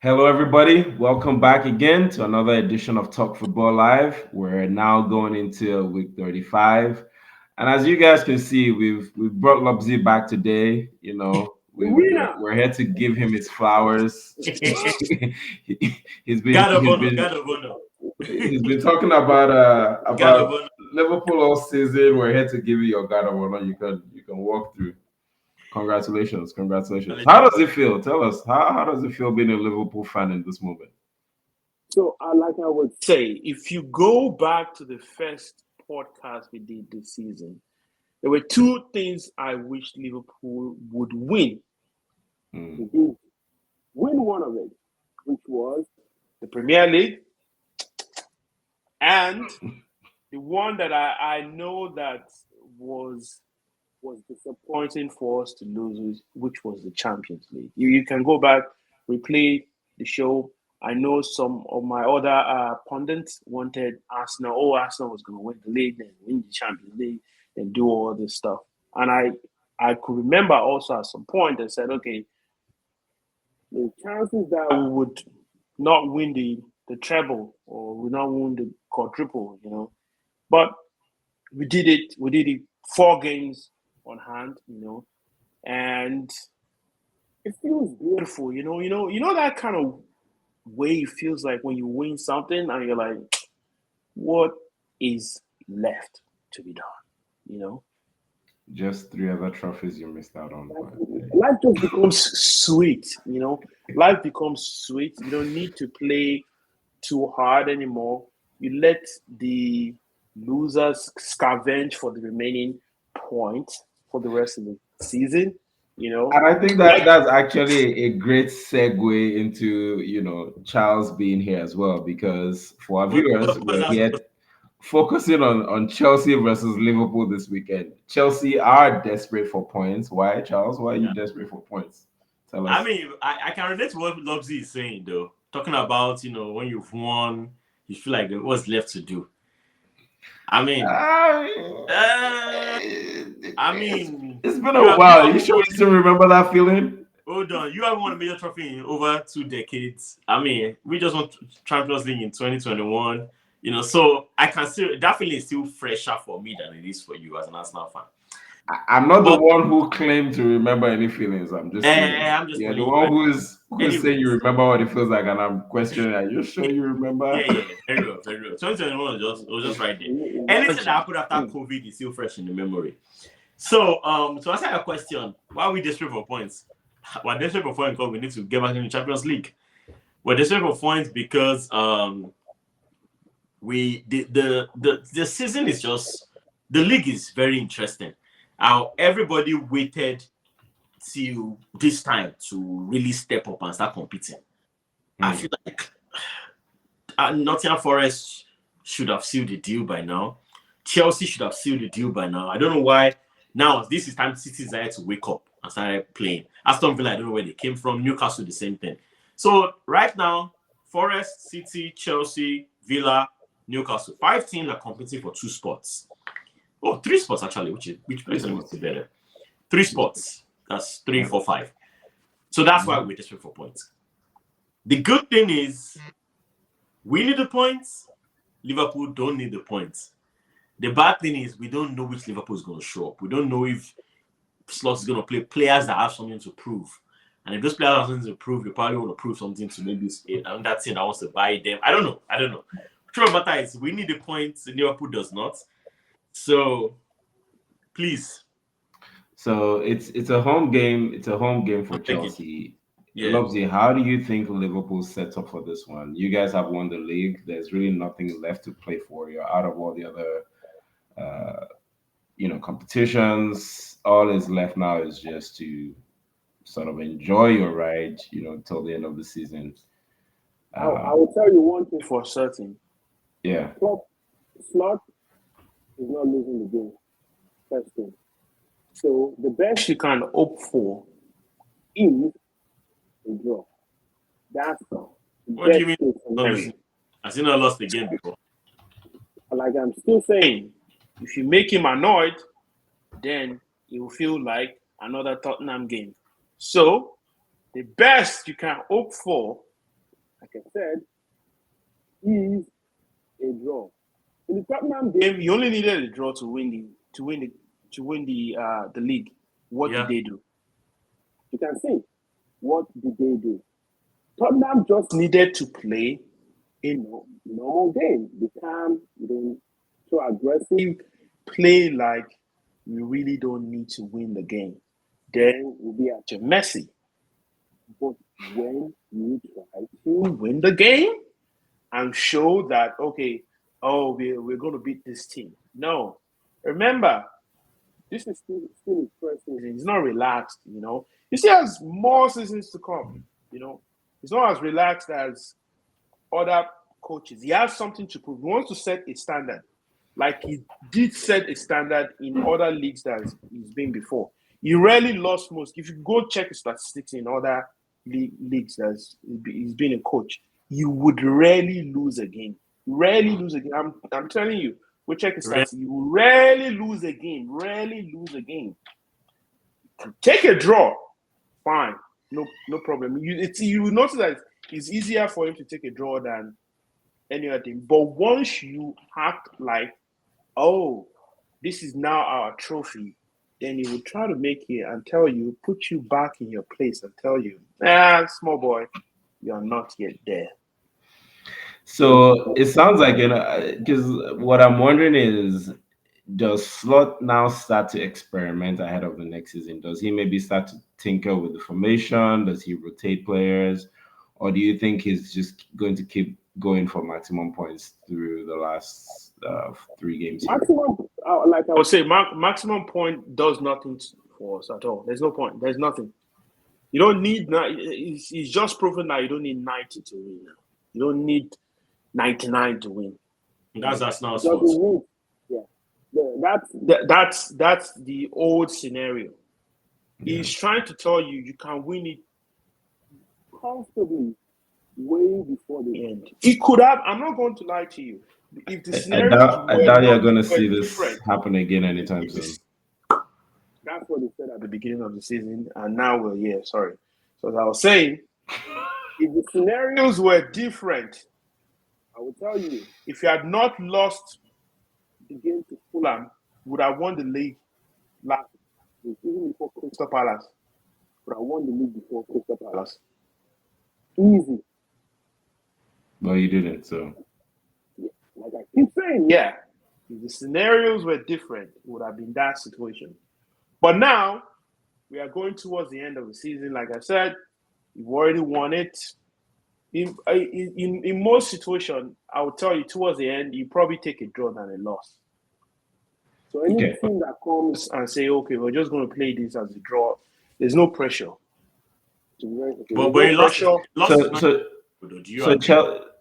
Hello, everybody. Welcome back again to another edition of Talk Football Live. We're now going into week 35, and as you guys can see, we've brought Lobzy back today. The winner. We're here to give him his flowers. he's been God of he's honor, been God of honor, he's been talking about God of honor. Liverpool all season. We're here to give you your God of honor. You can walk through. Congratulations, congratulations. How does it feel? Tell us, how does it feel being a Liverpool fan in this moment? So, like I would say, if you go back to the first podcast we did this season, there were two things I wish Liverpool would win. Hmm. They did win one of it, which was the Premier League, and the one that I know that was disappointing for us to lose, which was the Champions League. You can go back, replay the show. I know some of my other pundits wanted Arsenal. Oh, Arsenal was going to win the league, then win the Champions League, then do all this stuff. And I could remember also at some point they said, okay, the chances that we would not win the treble or we not win the quadruple, but we did it. We did it 4 games on hand, and it feels beautiful, You know that kind of way it feels like when you win something and you're like, what is left to be done, Just three other trophies you missed out on. Life just becomes sweet, Life becomes sweet. You don't need to play too hard anymore. You let the losers scavenge for the remaining points for the rest of the season. And I think that that's actually a great segue into Charles being here as well, because for our viewers, What's we're that here supposed focusing on Chelsea versus Liverpool this weekend. Chelsea are desperate for points. Why, Charles? Why are you Yeah. desperate for points? Tell us. I mean, I can relate to what Lobzy is saying, though. Talking about, when you've won, you feel like what's left to do. I mean, uh, It's been you a have while. You sure you still remember that feeling? hold on. You haven't won a major trophy in over 2 decades. I mean, we just won Champions League in 2021. So I can still definitely still fresher for me than it is for you as an Arsenal fan. I'm not the But one who claimed to remember any feelings. I'm just saying. I'm just You're the telling you. one Right? who's saying you Anyways, remember what it feels like, and I'm questioning. Are you sure you remember? yeah, very well, very well. 2021 was just right there. Anything that happened after COVID is still fresh in the memory. So, to answer your question, why are we desperate for points? We're desperate for points because we need to get back in the Champions League. We're desperate for points because the season is just the league is very interesting. How everybody waited till this time to really step up and start competing. I feel like Nottingham Forest should have sealed the deal by now. Chelsea should have sealed the deal by now. I don't know why. Now, this is time City decided to wake up and start playing. Aston Villa, I don't know where they came from. Newcastle, the same thing. So, right now, Forest, City, Chelsea, Villa, Newcastle. 5 teams are competing for 2 spots. Oh, 3 spots, actually, which makes it better. 3 spots. That's 3, 4, 5. So, that's why we're desperate for points. The good thing is, we need the points. Liverpool don't need the points. The bad thing is we don't know which Liverpool is going to show up. We don't know if Slot is going to play players that have something to prove. And if those players have something to prove, they probably want to prove something to maybe another team that wants to buy them. I don't know. The truth of the matter is we need the points. Liverpool does not. So, please. So it's a home game. It's a home game for Chelsea. Yeah. Lobzy, how do you think Liverpool set up for this one? You guys have won the league. There's really nothing left to play for. You're out of all the other, competitions. All is left now is just to sort of enjoy your ride, till the end of the season. I will tell you one thing for certain. Yeah. Slot is not losing the game. First thing. So the best you can hope for is a draw. That's all. What do you mean? Has he not lost the game before? Like I'm still saying, if you make him annoyed, then it will feel like another Tottenham game. So the best you can hope for like I said, is a draw. In the Tottenham game, you only needed a draw to win the league. What did they do? You can see what did they do. Tottenham just needed to play a normal game. Be calm, you don't so aggressive, play like we really don't need to win the game. Then we'll be at your mercy. But when you try to win the game and show that, okay, we're going to beat this team. No. Remember, this is still his first season. He's not relaxed, you know. He still has more seasons to come, you know. He's not as relaxed as other coaches. He has something to prove. He wants to set a standard. Like he did set a standard in other leagues that he's been before. He rarely lost most. If you go check his statistics in other leagues that he's been a coach, you would rarely lose a game. Rarely lose a game. I'm telling you, go check his stats. You will rarely lose a game. Rarely lose a game. Take a draw. Fine. No problem. You will notice that it's easier for him to take a draw than any other thing. But once you act like, oh, this is now our trophy, then he will try to make it and tell you, put you back in your place and tell you, small boy, you're not yet there. So it sounds like, because what I'm wondering is, does Slot now start to experiment ahead of the next season? Does he maybe start to tinker with the formation? Does he rotate players? Or do you think he's just going to keep going for maximum points through the last 3 games? Maximum, like I would say, maximum point does nothing for us at all. There's no point. There's nothing. You don't need, it's just proven that you don't need 90 to win now. You don't need 99 to win. That's not sports. That's the old scenario. Yeah. He's trying to tell you you can win it comfortably way before the end. He could have. I'm not going to lie to you. If the scenario, I doubt you're going to see this happen again anytime soon. That's what they said at the beginning of the season, and now we're here. Sorry. So as I was saying, if the scenarios were different, I will tell you, if you had not lost the game to Fulham, would have won the league last, even before Crystal Palace. Would have won the league before Crystal Palace. Easy. Well, you didn't, so. Yeah. Like I keep saying, if the scenarios were different, it would have been that situation. But now, we are going towards the end of the season. Like I said, you've already won it. In most situations, I would tell you towards the end, you probably take a draw than a loss. So any team that comes and say, okay, we're just going to play this as a draw, there's no pressure.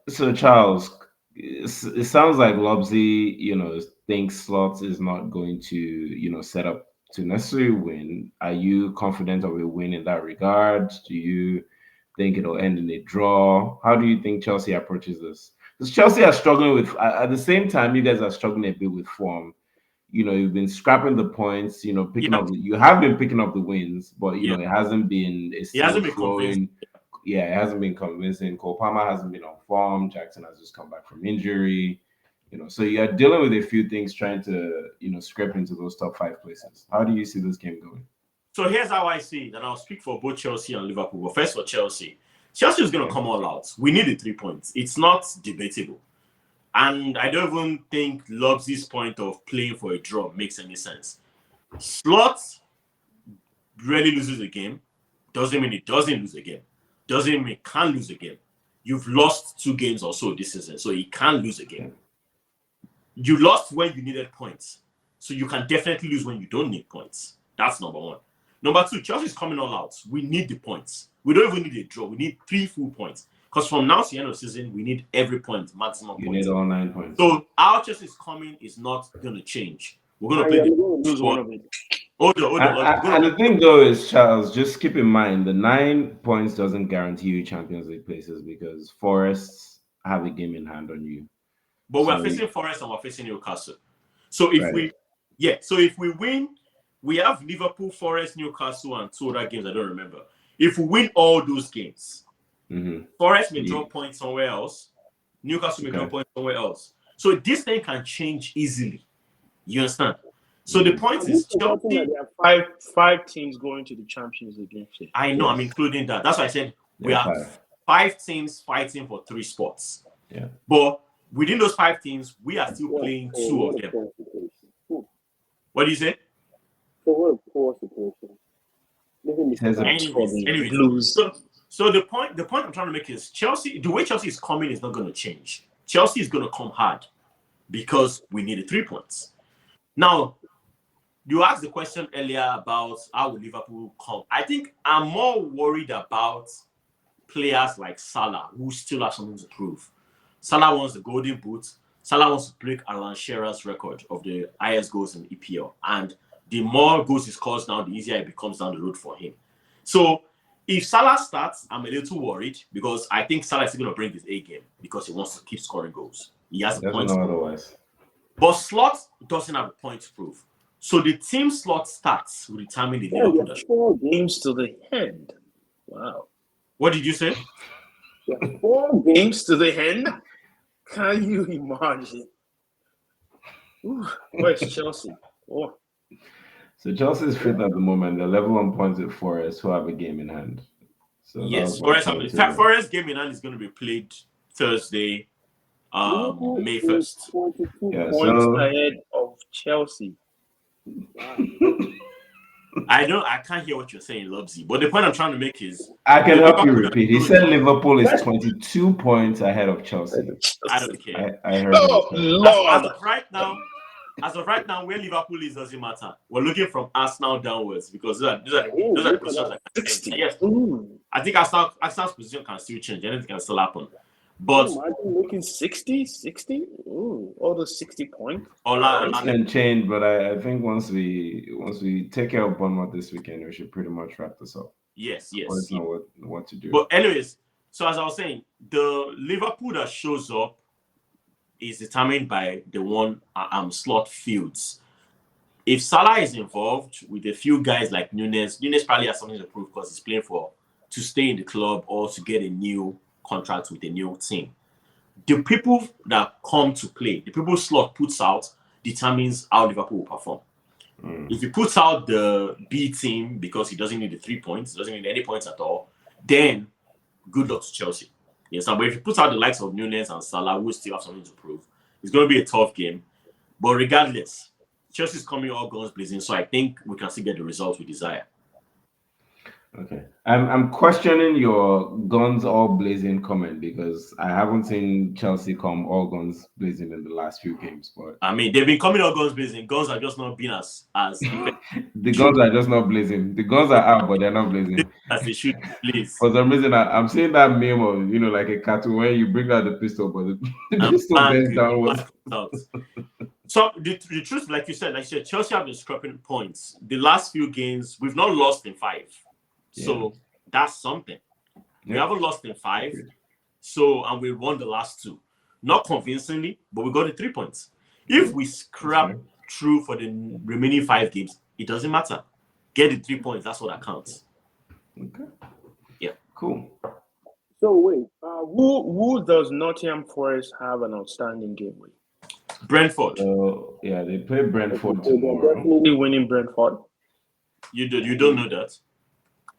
So Charles, it sounds like Lobzy, thinks Slot is not going to, set up to necessarily win. Are you confident of a win in that regard? Do you think it'll end in a draw? How do you think Chelsea approaches this? Because Chelsea are struggling with, at the same time, you guys are struggling a bit with form. You've been scrapping the points, picking up. You have been picking up the wins, but it hasn't been. It hasn't been convincing. Yeah, it hasn't been convincing. Cole Palmer hasn't been on form. Jackson has just come back from injury. So you're dealing with a few things, trying to scrape into those top 5 places. How do you see this game going? So here's how I see it, and I'll speak for both Chelsea and Liverpool. But first for Chelsea. Chelsea is going to come all out. We need the 3 points. It's not debatable. And I don't even think Lobzy's point of playing for a draw makes any sense. Slot rarely loses a game. Doesn't mean it doesn't lose a game. Doesn't mean it can't lose a game. You've lost 2 games or so this season, so he can't lose a game. You lost when you needed points. So you can definitely lose when you don't need points. That's number 1. Number 2, Chelsea is coming all out. We need the points. We don't even need a draw. We need 3 full points. Because from now to the end of the season, we need every point, maximum points. You need all 9 points. So our Chelsea is coming is not going to change. We're going to play lose one of it. Hold on. And the thing though is, Charles, just keep in mind the 9 points doesn't guarantee you Champions League places because Forest have a game in hand on you. But we're facing Forest and we're facing Newcastle. So if we win, we have Liverpool, Forest, Newcastle, and 2 other games I don't remember. If we win all those games, Forest may drop points somewhere else. Newcastle may drop points somewhere else. So this thing can change easily. You understand? So the point is, Chelsea, that there are five teams going to the Champions League next year. I know, I'm including that. That's why I said we have five teams fighting for 3 spots. Yeah. But within those 5 teams, we are still playing 2 of them. What do you say? So what a poor situation. Anyways, so the point I'm trying to make is Chelsea, the way Chelsea is coming is not going to change. Chelsea is going to come hard because we needed 3 points. Now, you asked the question earlier about how will Liverpool come. I think I'm more worried about players like Salah, who still have something to prove. Salah wants the golden boot. Salah wants to break Alan Shearer's record of the highest goals in EPL. And the more goals he scores now, the easier it becomes down the road for him. So if Salah starts, I'm a little worried because I think Salah is going to bring his A game because he wants to keep scoring goals. He has a point to prove. Otherwise. But Slot doesn't have a point to prove. So the team Slot starts will determine the Liverpool. 4 games to the end. Wow. What did you say? 4 games to the end? Can you imagine? Ooh, where's Chelsea? Oh. So Chelsea's fifth at the moment. They're level on points with Forest, who have a game in hand. So yes, Forest game in hand is going to be played Thursday, May 1st. 22 points ahead of Chelsea. Wow. I can't hear what you're saying, Lobzy. But the point I'm trying to make is I can help you repeat. He said Liverpool is 22 points ahead of Chelsea. I don't care. I heard as of right now, where Liverpool is doesn't matter. We're looking from Arsenal downwards because those are the positions that can change. Yes. I think Arsenal's position can still change. Anything can still happen. But imagine looking 60. Ooh, all those 60 points. It can change, but I think once we take care of Bournemouth this weekend, we should pretty much wrap this up. Yes. Know what to do. But anyways, so as I was saying, the Liverpool that shows up is determined by the one Slot fields. If Salah is involved with a few guys like Nunes probably has something to prove because he's playing to stay in the club or to get a new contract with a new team. The people that come to play, the people Slot puts out, determines how Liverpool will perform. If he puts out the B team because he doesn't need the 3 points, doesn't need any points at all, then good luck to Chelsea. Yes, but if he puts out the likes of Nunes and Salah, who still have something to prove, it's going to be a tough game. But regardless, Chelsea's coming all guns blazing, so I think we can still get the results we desire. Okay. I'm questioning your guns all blazing comment because I haven't seen Chelsea come all guns blazing in the last few games. But I mean, they've been coming all guns blazing. Guns have just not been as the guns are just not blazing. The guns are out, but they're not blazing. As they should, please. For some reason, I'm seeing that meme of, like a cartoon where you bring out the pistol, but the pistol bends downwards. So the truth, like you said, Chelsea have been scrapping points. The last few games, we've not lost in 5. So that's something. We haven't lost in 5. So, and we won the last 2. Not convincingly, but we got the 3 points. If we scrap through for the remaining 5 games, it doesn't matter. Get the 3 points. That's what that counts. Okay. Yeah. Cool. So wait, who does Nottingham Forest have an outstanding game with? Brentford. They play Brentford tomorrow. They're definitely winning Brentford. You don't know that?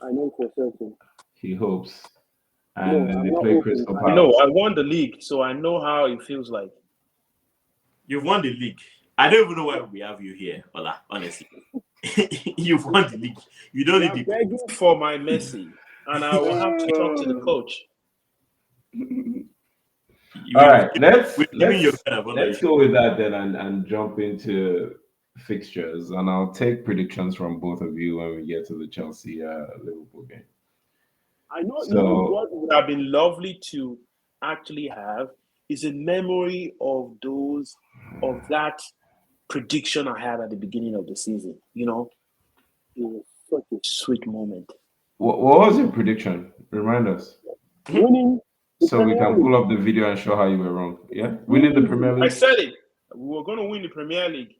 I know for certain. He hopes. And then they play Crystal Palace. I know. I won the league, so I know how it feels like. You've won the league. I don't even know why we have you here, Ola, honestly. You've won the league. You don't need the begging for my Messi, and I will have to talk to the coach. All right, let's go with that then and jump into fixtures, and I'll take predictions from both of you when we get to the Chelsea Liverpool game. I know. What would have been lovely to actually have is a memory of that prediction I had at the beginning of the season. It was such a sweet moment. What was your prediction? Remind us. Winning. So we can pull up the video and show how you were wrong. Yeah, winning the Premier League. I said it. We were going to win the Premier League,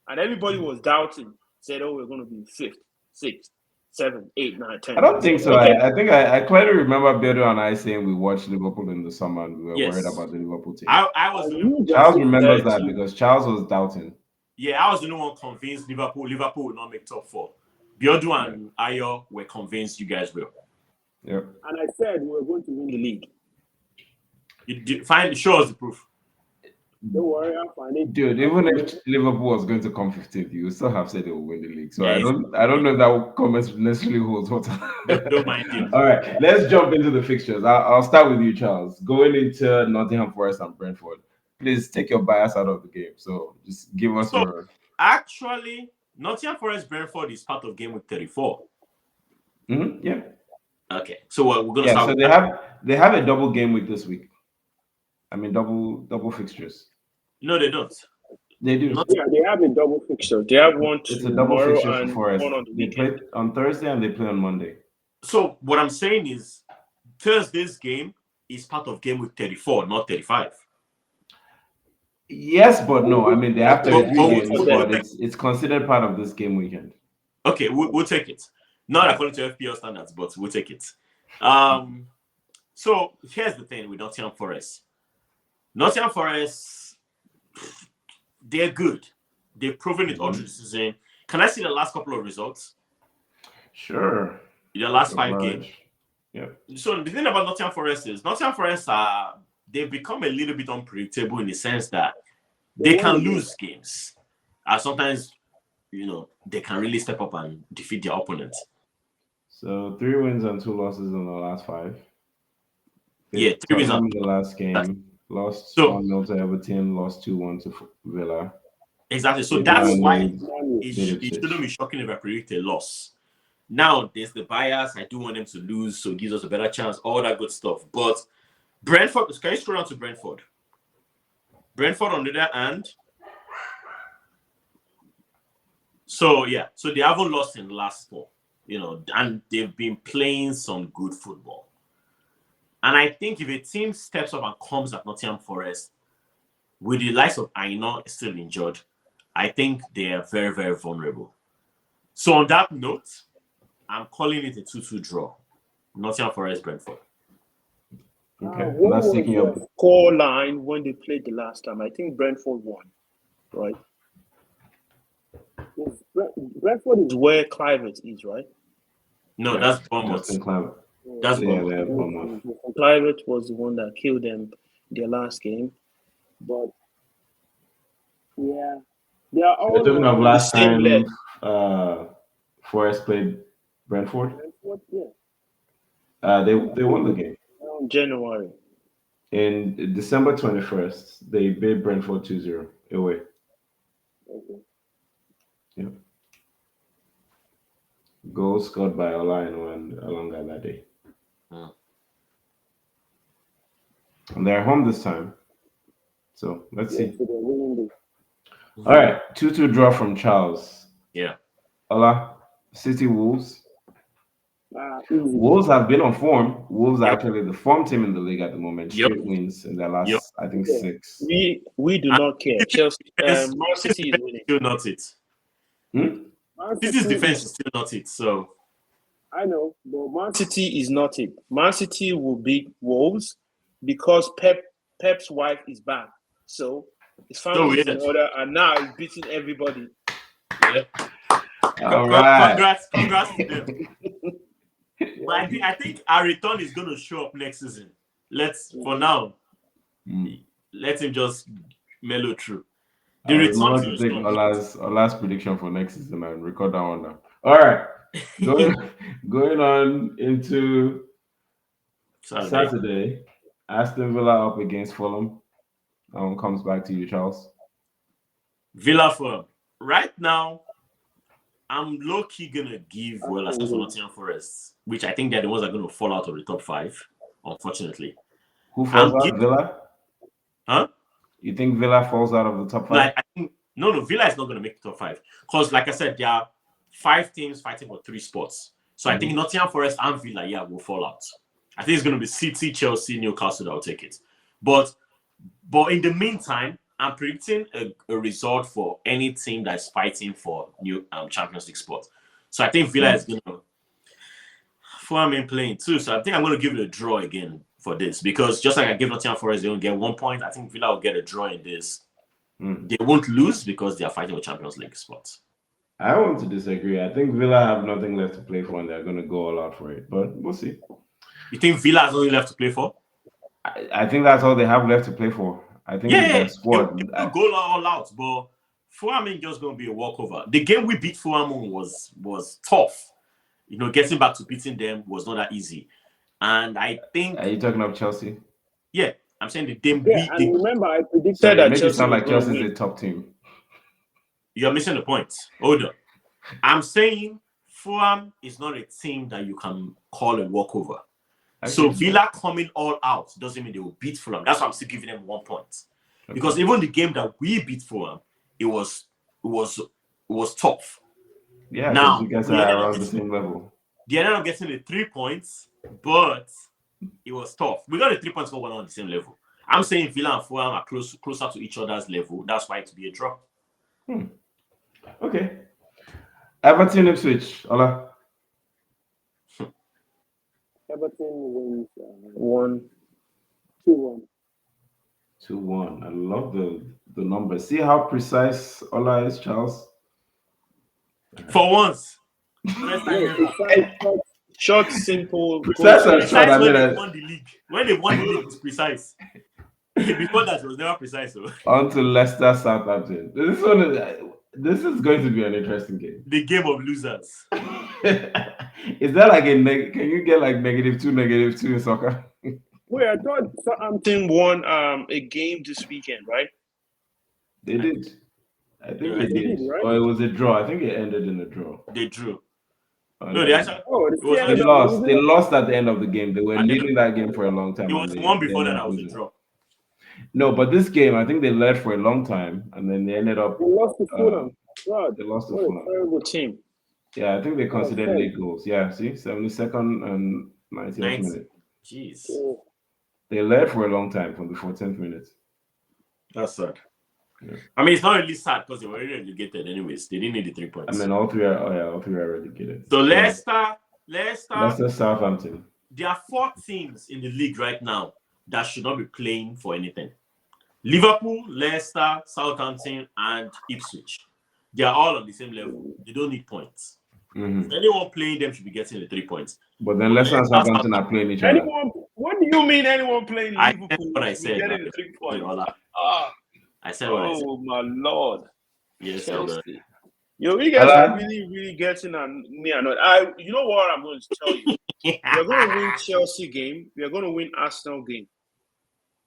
and everybody was doubting. Said, "Oh, we're going to be 5th, 6th, 7, 8, 9, 10. I don't think so. Okay. I think I clearly remember Bedo and I saying we watched Liverpool in the summer and we were worried Yes. about the Liverpool team. I was And the you only, Charles just remembers said that because Charles was doubting. yeah, I was the only one convinced Liverpool will not make top 4. Biodu and Ayo were convinced you guys will. Yep. And I said we were going to win the league. Show us the proof. Don't worry, I'll find it. Dude, even if Liverpool was going to come 15th, you would still have said they will win the league. So Yeah, I don't know if that comment necessarily holds water. Don't mind him. All right, let's jump into the fixtures. I'll start with you, Charles. Going into Nottingham Forest and Brentford, please take your bias out of the game. So just give us your. Actually, Nottingham Forest Brentford is part of game week 34. Yeah. Okay, so we're going to start. So they have a double game week this week. I mean, double fixtures. No, they don't. They do. Yeah, they have a double fixture. They have one It's a double tomorrow fixture for and Forest. one on the They weekend. play on Thursday and they play on Monday. So what I'm saying is Thursday's game is part of game week 34, not 35. Yes, but no. I mean, they have 33 games, we'll but it's considered part of this game weekend. Okay, we'll take it. Not according to FPL standards, but we'll take it. So here's the thing with Nottingham Forest. Nottingham Forest, they're good. They've proven it all through the season. Can I see the last couple of results? Sure. The last 5 games. Yeah. So the thing about Nottingham Forest is Nottingham Forest they've become a little bit unpredictable in the sense that they can lose games. And sometimes, they can really step up and defeat their opponents. So 3 wins and 2 losses in the last 5. Yeah, 3 wins in the last game. Lost 1-0 to Everton, lost 2-1 to Villa. Exactly. So that's why it shouldn't be shocking if I predict a loss. Now, there's the bias. I do want them to lose, so it gives us a better chance, all that good stuff. But Brentford, can you scroll down to Brentford? Brentford on the other hand. So they haven't lost in the last 4, and they've been playing some good football. And I think if a team steps up and comes at Nottingham Forest with the likes of Aina still injured, I think they are very, very vulnerable. So on that note, I'm calling it a 2-2 draw. Nottingham Forest, Brentford. Okay. What was the score line when they played the last time? I think Brentford won, right? Brentford is where Clivett is, right? No, that's Bournemouth. That's Bournemouth. Clivett was the one that killed them their last game. But yeah, they are all talking of last the same time leg. Forest played Brentford. Yeah. They won the game. January. In December 21st, they beat Brentford 2-0 away. Okay. Yeah. Goals scored by Olaino and Alonga that day. And they're home this time. So let's see. So they're winning All right, 2-2 draw from Charles. Yeah. Ola, City Wolves. Wolves have been on form. Wolves are actually the form team in the league at the moment. Straight wins in their last, I think, 6. We do not care. Chelsea, Man City is winning. Still not it. City's defense is still not it. So I know, but Man City is not it. Man City will beat Wolves because Pep's wife is back. So his family is in order, and now he's beating everybody. Yeah. All right. Congrats to them. But I think our return is going to show up next season. For now, let him just mellow through. The return to take Ola's prediction for next season and record that one now. All right. Going on into Saturday, Aston Villa up against Fulham. That one comes back to you, Charles. Villa Fulham. Right now, I'm low-key going to give assist for Nottingham Forest, which I think they're the ones that are going to fall out of the top 5, unfortunately. Who falls out? Villa? Huh? You think Villa falls out of the top 5? No, Villa is not going to make the top 5. Because, like I said, there are 5 teams fighting for 3 spots. So I think Nottingham Forest and Villa, will fall out. I think it's going to be City, Chelsea, Newcastle that will take it. But in the meantime, I'm predicting a result for any team that's fighting for new Champions League spot. So I think Villa is going to Fulham ain't playing too, so I think I'm going to give it a draw again for this because just like I gave Nottingham Forest, they don't get 1 point. I think Villa will get a draw in this. They won't lose because they are fighting with Champions League spots. I want to disagree. I think Villa have nothing left to play for and they're going to go all out for it, but we'll see. You think Villa has only left to play for? I think that's all they have left to play for. I think with their squad. They will go all out, but Fulham ain't just going to be a walkover. The game we beat Fulham on was tough. You know, getting back to beating them was not that easy. And I think... Are you talking about Chelsea? Yeah, I'm saying the game... and remember, I predicted Sorry, that make Chelsea it sound like was Chelsea's a top team. You're missing the point. Hold on. I'm saying Fulham is not a team that you can call a walkover. So Villa coming all out doesn't mean they will beat Fulham. That's why I'm still giving them 1 point. Okay. Because even the game that we beat Fulham, it was tough. Yeah, now you guys are around the same level. They ended up getting the 3 points, but it was tough. We got the 3 points for one on the same level. I'm saying Villa and Fulham are closer to each other's level. That's why it to be a draw. Okay. Everton Ipswich, Ola. Everton wins 1-2-1. 2-1. I love the number. See how precise Ola is, Charles? For once. Short, simple. Precise and short. When they won the league. When they won the league, it's precise. Before that, it was never precise. Though. On to Leicester Southampton. This is going to be an interesting game. The game of losers. Is that like can you get like -2 in soccer? Wait, I thought Southampton won a game this weekend, right? They did. I think they did. Right? Or it was a draw. I think it ended in a draw. They drew. No, they actually. They lost. They lost at the end of the game. They were leading that game for a long time. It was one before that was a draw. No, but this game, I think they led for a long time, and then they ended up. They lost to Fulham. They lost to Fulham. Terrible team. Yeah, I think they considered late goals. Yeah, see, 72nd and 90th minute. Jeez. They led for a long time from the 14th minute. That's sad. Yeah. I mean, it's not really sad because they were already relegated anyways. They didn't need the 3 points. I mean, all three are relegated. So Leicester, Southampton. There are 4 teams in the league right now that should not be playing for anything. Liverpool, Leicester, Southampton, and Ipswich. They are all on the same level. They don't need points. Mm-hmm. Anyone playing them should be getting the 3 points. But then Leicester and Southampton are playing each other. What do you mean anyone playing Liverpool? I said what I said. Getting the 3 points. I said what I said. Oh my Lord! Yes, Chelsea. You guys are really getting on me. You know what I'm going to tell you? We're going to win Chelsea game. We're going to win Arsenal game.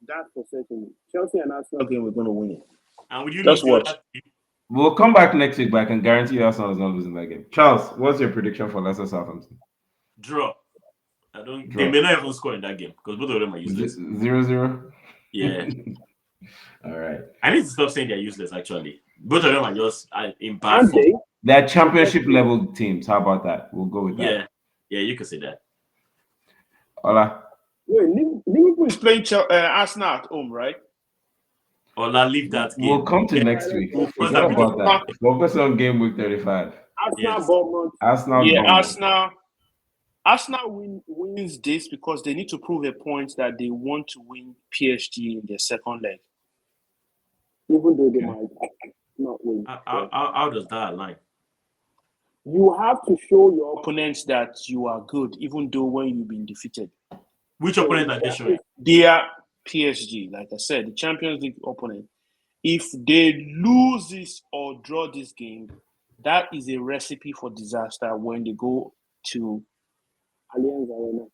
That's for certain. Chelsea and Arsenal game, we're going to win it. And would you just watch? We'll come back next week, but I can guarantee you Arsenal is not losing that game. Charles, what's your prediction for Leicester Southampton? Draw. They may not even score in that game because both of them are useless. 0-0? Yeah. All right. I need to stop saying they're useless, actually. Both of them are just in bad form. They're championship level teams. How about that? We'll go with that. Yeah, you can say that. Ola. Wait, Liverpool is playing Arsenal at home, right? Ola, leave that game. We'll come to next week. It's not about that. Focus on game week 35. Arsenal wins this because they need to prove a point that they want to win PSG in their second leg. Even though they might not win. How does that align? You have to show your opponents that you are good, even though when you've been defeated. Which opponent are they showing? They are PSG, like I said, the Champions League opponent. If they lose this or draw this game, that is a recipe for disaster when they go to Allianz Arena.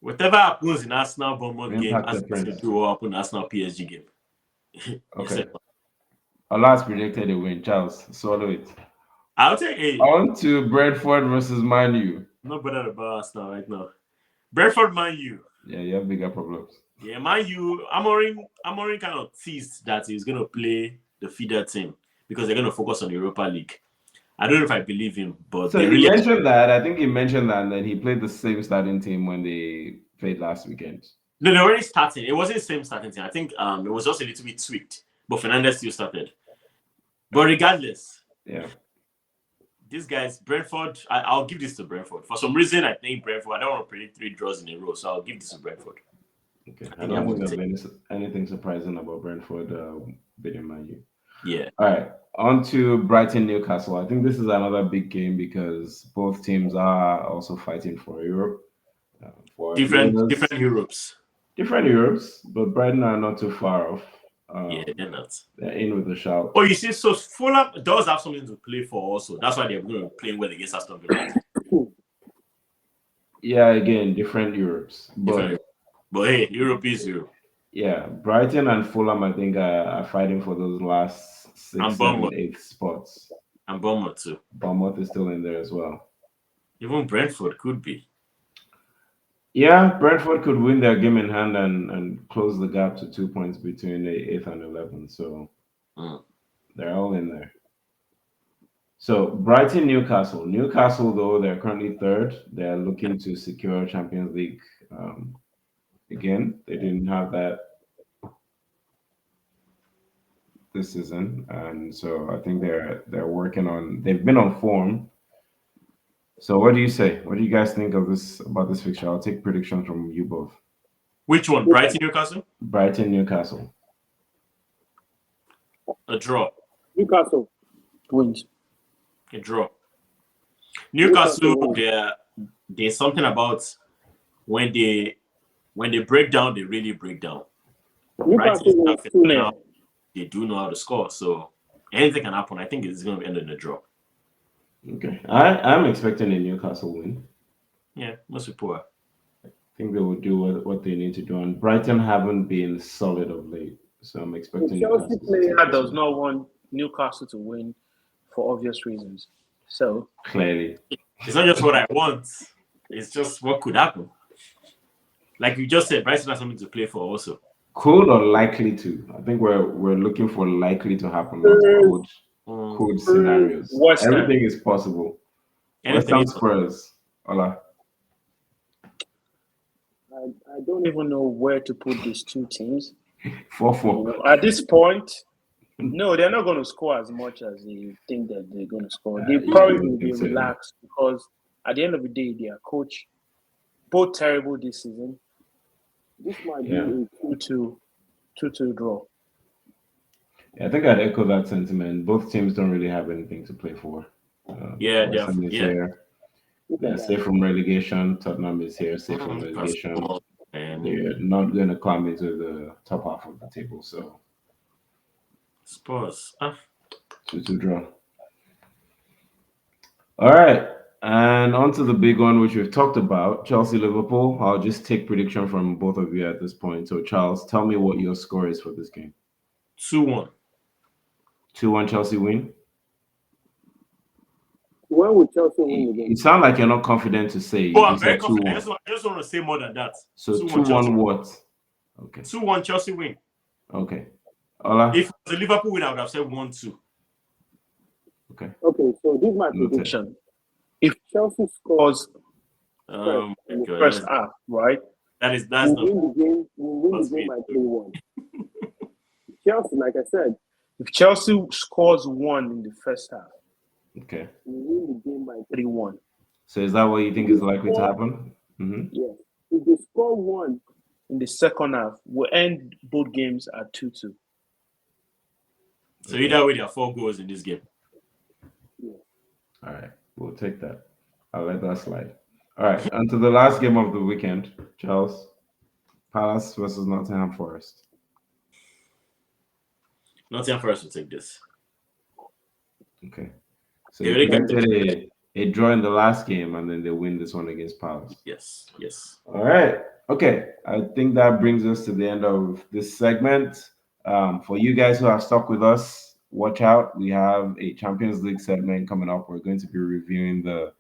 Whatever happens in Arsenal Bournemouth game has to do what happen in Arsenal PSG game. Okay. Allah's predicted a win. Charles, swallow it. I'll take it. On to Brentford versus Man U. Not better about Arsenal right now. Brentford, Man U. Yeah, you have bigger problems. Yeah, Man U. Amorim kind of teased that he's going to play the feeder team because they're going to focus on the Europa League. I don't know if I believe him, but so he mentioned that. I think he mentioned that, and then he played the same starting team when they played last weekend. No, they were already starting. It wasn't the same starting team. I think it was just a little bit tweaked, but Fernandes still started. But regardless, yeah, these guys, Brentford. I'll give this to Brentford. For some reason, I think Brentford. I don't want to predict 3 draws in a row, so I'll give this to Brentford. Okay, I I think I'm don't think going to there'll take. be anything surprising about Brentford beating Man U. Yeah, All right, on to Brighton Newcastle. I think this is another big game because both teams are also fighting for Europe. For the different others, Europes. different Europes, but Brighton are not too far off. Yeah, they're not. They're in with a shout. Oh, you see, so Fulham does have something to play for also. That's why they're going to be playing well against Aston Villa. I think. Yeah, again, different Europes, Different but Europe. But hey, Europe is Europe. yeah, Brighton and Fulham, I think, are fighting for those last six, And seven, Bournemouth. eighth spots. And Bournemouth too. Bournemouth is still in there as well. Even Brentford could be. Yeah, Brentford could win their game in hand and close the gap to 2 points between the eighth and 11th. So Mm. they're all in there. So Brighton, Newcastle. Newcastle, though, they're currently third. They're looking to secure Champions League again. They didn't have that this season, and so I think they're working on. They've been on form. So what do you say? What do you guys think of this about this fixture? I'll take predictions from you both. Which one? Brighton, Newcastle? Brighton, Newcastle. A draw. Newcastle wins. A draw. Newcastle Newcastle, wins. there's something about when they break down, they really break down. Brighton Newcastle is wins not 2-0. they do know how to score, so anything can happen. I think it's going to end in a draw. Okay, I'm expecting a Newcastle win. Yeah, most people are. I think they will do what they need to do, and Brighton haven't been solid of late, so I'm The expecting Chelsea Newcastle to player take this does one. not want Newcastle to win for obvious reasons. So Clearly, It's not just what I want; it's just what could happen. Like you just said, Brighton has something to play for also. cool or likely to. I think we're looking for likely to happen, not Spurs, cold Spurs, scenarios. West Ham. Everything is possible. West Anything Ham is Spurs. Hola. I don't even know where to put these two teams. 4-4. At this point, no, they're not going to score as much as they think that they're going to score. They Yeah, I probably don't will be think so either. relaxed because at the end of the day, their coach, both terrible this season. This might be Yeah. a 2-2 draw. I think I'd echo that sentiment. Both teams don't really have anything to play for. yeah, West Ham is yeah. here. Look They're at safe that. from relegation. Tottenham is here, safe from relegation. And They're not going to climb into the top half of the table. So Spurs. 2-2 draw. All right. And on to the big one, which we've talked about, Chelsea Liverpool. I'll just take prediction from both of you at this point. So, Charles, tell me what your score is for this game. 2-1. 2-1 Chelsea win. When will Chelsea win the You game? sound like you're not confident to say. Oh, You I'm just very said confident. 2-1. I just want to say more than that. So 2-1 Chelsea. 2-1 what? Okay. 2-1 Chelsea win. Okay. Ola? If it was a Liverpool win, I would have said 1-2. Okay. Okay, so this is my Noted. prediction. If Chelsea scores first in the first half, right? That's We'll not win the game. We'll win the game by 3-1. Chelsea, like I said, if Chelsea scores 1 in the first half, Okay. we'll win the game by 3-1. So is that what you think is likely to happen? Mm-hmm. Yes. If they score 1 in the second half, we'll end both games at 2-2. So either way, there are 4 goals in this game. Yeah. All right. We'll take that. I'll let that slide. All right. On to the last game of the weekend, Charles. Palace versus Nottingham Forest. Nottingham Forest will take this. Okay. So They you already got predicted a draw in the last game and then they win this one against Palace. Yes. All right. Okay. I think that brings us to the end of this segment. For you guys who have stuck with us, watch out. We have a Champions League segment coming up. We're going to be reviewing the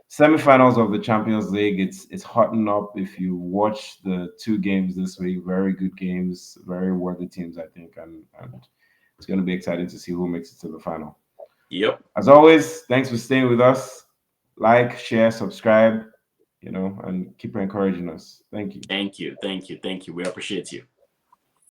semifinals of the Champions League. It's hotting up. If you watch the 2 games this week, very good games, very worthy teams, I think, and it's going to be exciting to see who makes it to the final. Yep. As always, thanks for staying with us. Like, share, subscribe, and keep encouraging us. Thank you. Thank you. We appreciate you.